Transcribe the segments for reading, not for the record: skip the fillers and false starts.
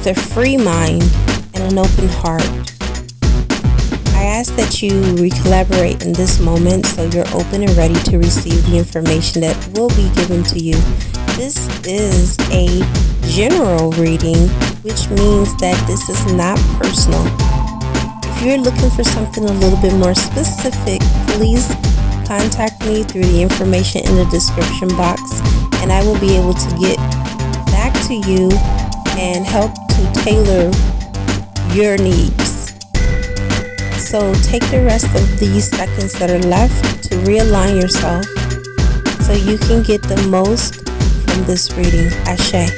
with a free mind and an open heart. I ask that you recollaborate in this moment so you're open and ready to receive the information that will be given to you. This is a general reading, which means that this is not personal. If you're looking for something a little bit more specific, please contact me through the information in the description box, and I will be able to get back to you and help to tailor your needs. So take the rest of these seconds that are left to realign yourself so you can get the most from this reading. Ashe.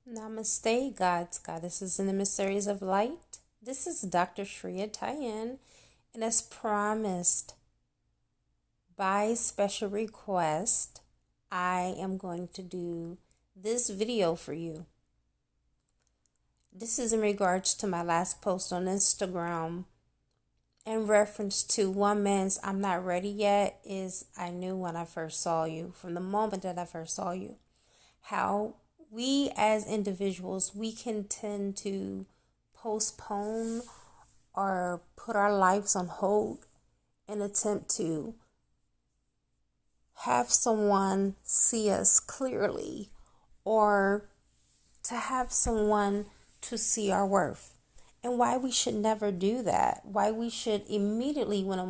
Namaste, gods, goddesses, and emissaries of light. This is Dr. Shreya Tyen, and as promised, by special request, I am going to do this video for you. This is in regards to my last post on Instagram in reference to one man's "I'm not ready yet" is "I knew when I first saw you," from the moment that I first saw you. How we as individuals, we can tend to postpone or put our lives on hold in attempt to have someone see us clearly, or to have someone to see our worth, and why we should never do that. Why we should immediately, when a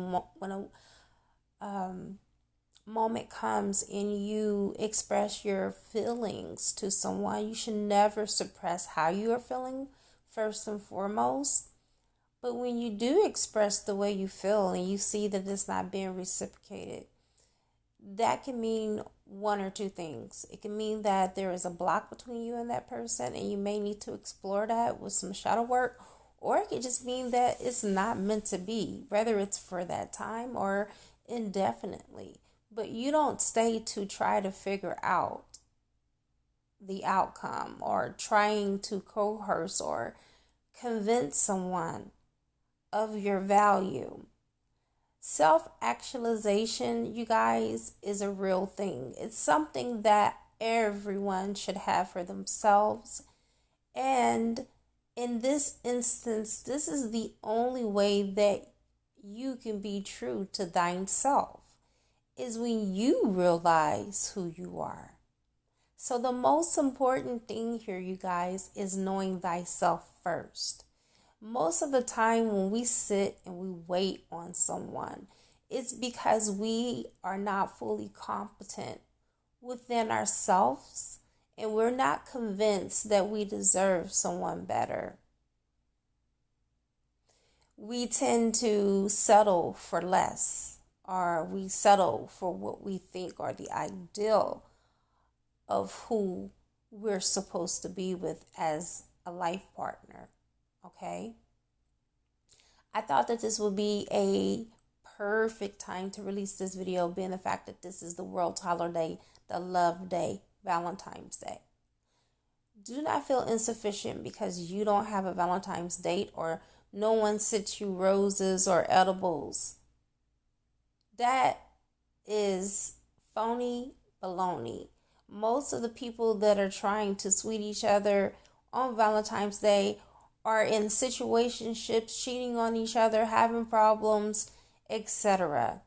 moment comes and you express your feelings to someone, you should never suppress how you are feeling first and foremost. But when you do express the way you feel and you see that it's not being reciprocated, that can mean one or two things. It can mean that there is a block between you and that person, and you may need to explore that with some shadow work, or it could just mean that it's not meant to be, whether it's for that time or indefinitely. But you don't stay to try to figure out the outcome, or trying to coerce or convince someone of your value. Self-actualization, you guys, is a real thing. It's something that everyone should have for themselves. And in this instance, this is the only way that you can be true to thine self, is when you realize who you are. So the most important thing here, you guys, is knowing thyself first. Most of the time when we sit and we wait on someone, it's because we are not fully competent within ourselves, and we're not convinced that we deserve someone better. We tend to settle for less, or we settle for what we think are the ideal of who we're supposed to be with as a life partner. Okay? I thought that this would be a perfect time to release this video, being the fact that this is the World Holiday, the Love Day, Valentine's Day. Do not feel insufficient because you don't have a Valentine's date, or no one sent you roses or edibles. That is phony baloney. Most of the people that are trying to sweet each other on Valentine's Day are in situationships, cheating on each other, having problems, etc.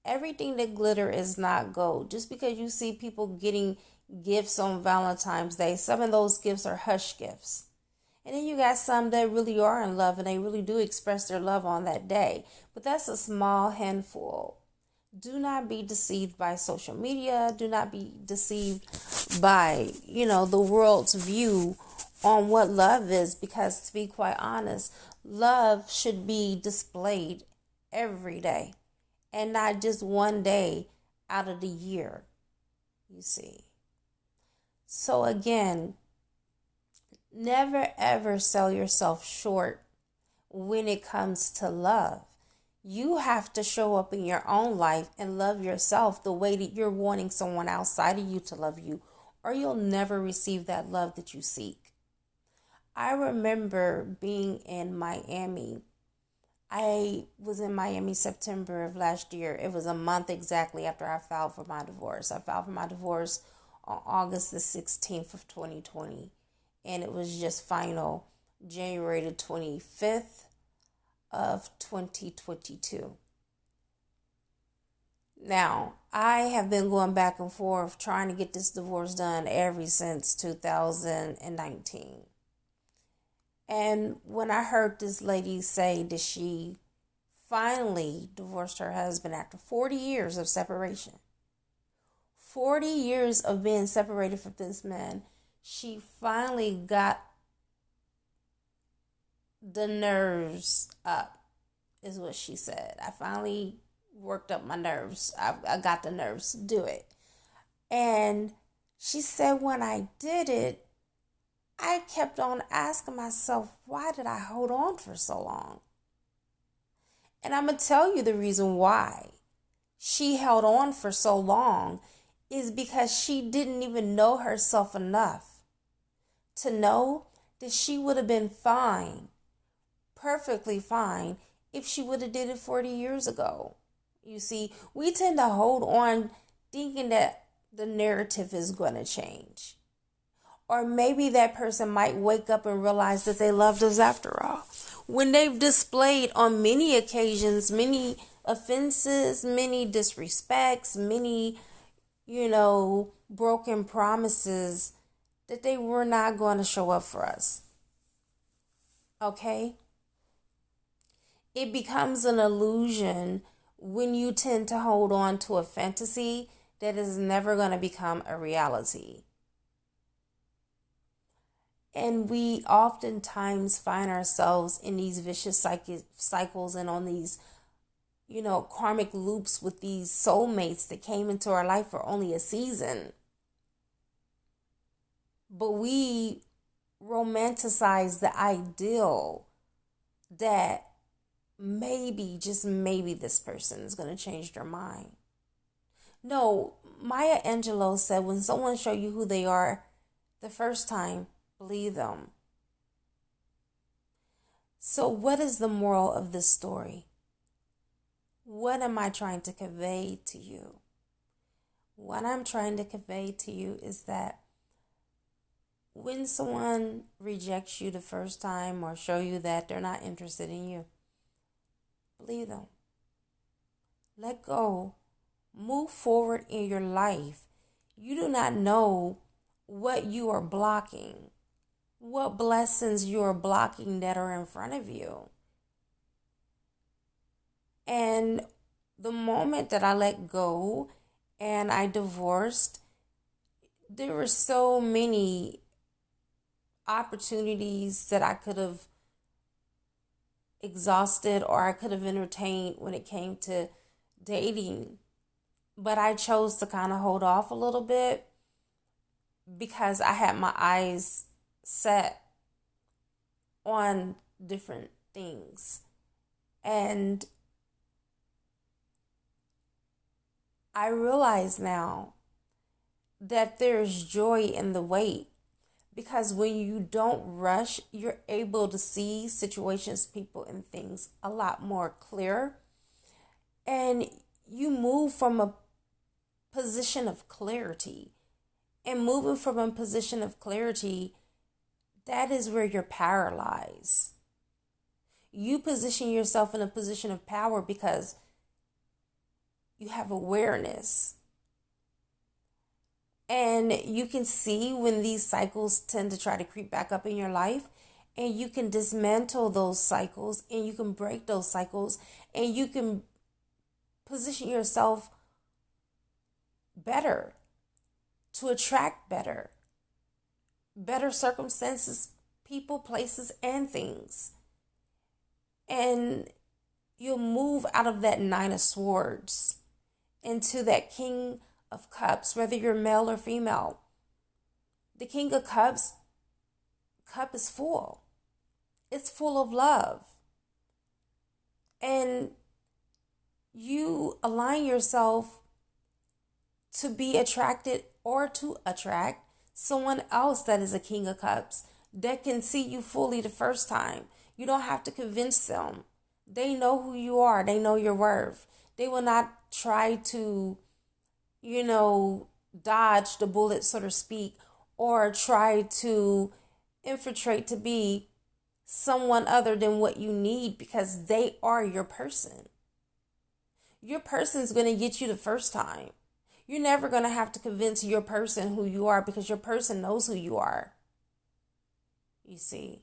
Everything that glitter is not gold. Just because you see people getting gifts on Valentine's Day, some of those gifts are hush gifts. And then you got some that really are in love and they really do express their love on that day. But that's a small handful. Do not be deceived by social media. Do not be deceived by, the world's view on what love is, because to be quite honest, love should be displayed every day and not just one day out of the year, you see. So again, never ever sell yourself short when it comes to love. You have to show up in your own life and love yourself the way that you're wanting someone outside of you to love you, or you'll never receive that love that you seek. I remember being in Miami. I was in Miami September of last year. It was a month exactly after I filed for my divorce. I filed for my divorce on August the 16th of 2020, and it was just final January the 25th of 2022. Now, I have been going back and forth trying to get this divorce done ever since 2019. And when I heard this lady say that she finally divorced her husband after 40 years of separation, 40 years of being separated from this man, she finally got the nerves up, is what she said. I finally worked up my nerves. I got the nerves to do it. And she said, when I did it, I kept on asking myself, why did I hold on for so long? And I'm going to tell you the reason why she held on for so long is because she didn't even know herself enough to know that she would have been fine, perfectly fine, if she would have did it 40 years ago. You see, we tend to hold on thinking that the narrative is going to change. Or maybe that person might wake up and realize that they loved us after all. When they've displayed on many occasions, many offenses, many disrespects, many, broken promises that they were not going to show up for us. Okay? It becomes an illusion when you tend to hold on to a fantasy that is never going to become a reality. And we oftentimes find ourselves in these vicious cycles and on these, karmic loops with these soulmates that came into our life for only a season. But we romanticize the ideal that maybe, just maybe, this person is going to change their mind. No, Maya Angelou said, when someone show you who they are the first time, believe them. So what is the moral of this story? What am I trying to convey to you? What I'm trying to convey to you is that when someone rejects you the first time or show you that they're not interested in you, believe them. Let go. Move forward in your life. You do not know what you are blocking, what blessings you are blocking that are in front of you. And the moment that I let go and I divorced, there were so many opportunities that I could have exhausted or I could have entertained when it came to dating. But I chose to kind of hold off a little bit because I had my eyes set on different things. And I realize now that there's joy in the wait, because when you don't rush, you're able to see situations, people, and things a lot more clear. And you move from a position of clarity. And moving from a position of clarity, that is where your power lies. You position yourself in a position of power because you have awareness. And you can see when these cycles tend to try to creep back up in your life, and you can dismantle those cycles, and you can break those cycles, and you can position yourself better to attract better circumstances, people, places, and things. And you'll move out of that Nine of Swords into that King of Cups, whether you're male or female. The King of Cups cup is full. It's full of love. And you align yourself to be attracted or to attract someone else that is a King of Cups that can see you fully the first time. You don't have to convince them. They know who you are. They know your worth. They will not try to, dodge the bullet, so to speak, or try to infiltrate to be someone other than what you need, because they are your person. Your person's going to get you the first time. You're never going to have to convince your person who you are, because your person knows who you are. You see?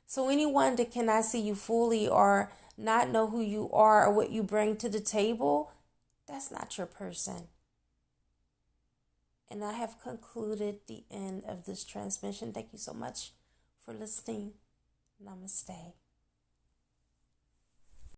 So anyone that cannot see you fully or not know who you are or what you bring to the table, that's not your person. And I have concluded the end of this transmission. Thank you so much for listening. Namaste.